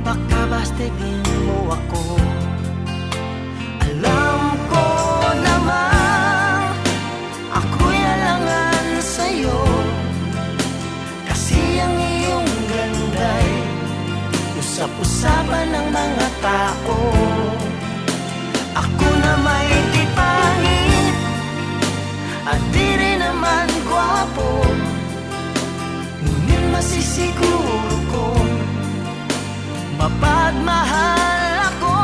baka bastidin mo ako. Alam ko naman ako'y alangan sa'yo, kasi ang iyong ganda'y usap-usapan ng mga tao. Ako na may di pangit at di rin naman gwapo, ngunit masisiguro kong mapagmahal ako.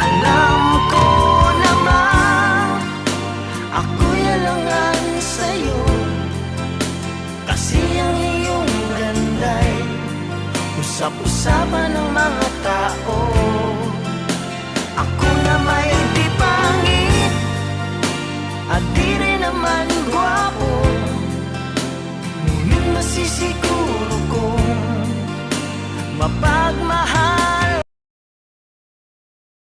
Alam ko naman ako'y alangan sa'yo, kasi ang iyong ganda'y usap-usapan ng mga tao. Ako na may di pangit at di rin naman gwapo, ngunit masisiguro kong mapagmahal